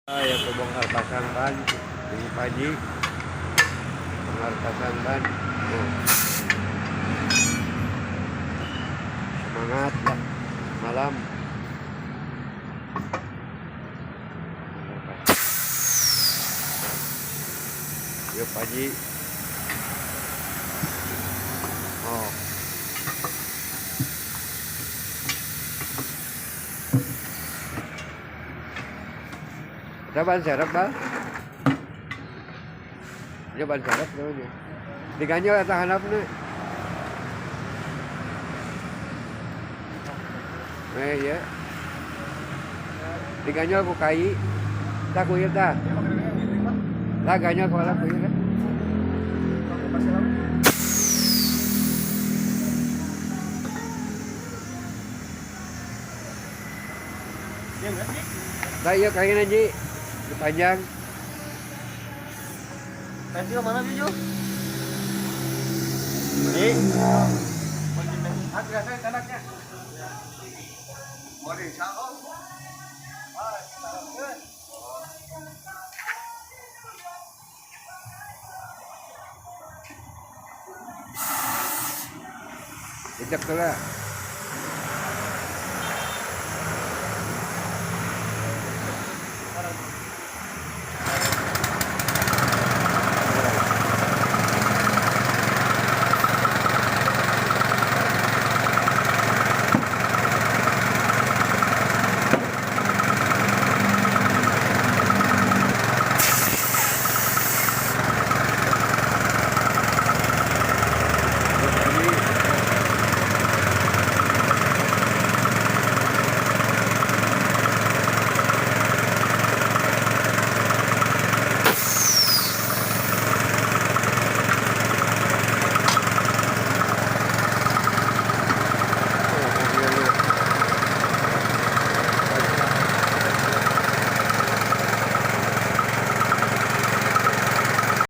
Ya aku bongkar pasang ban ini pagi, bongkar pasang ban. Oh, semangat lah malam. Yuk pagi. Oh, ada ban serep bang? Ini ban serep namanya. Diganyol atau handapnya? Ya. Diganyol ku kai. Tak kuyur dah. Lah ganyol kalau kuyur kan? Nah iya kain aja panjang. Pensil mana Biju? Ini. Ada saya tanaknya. Mari sao. Ejak lah.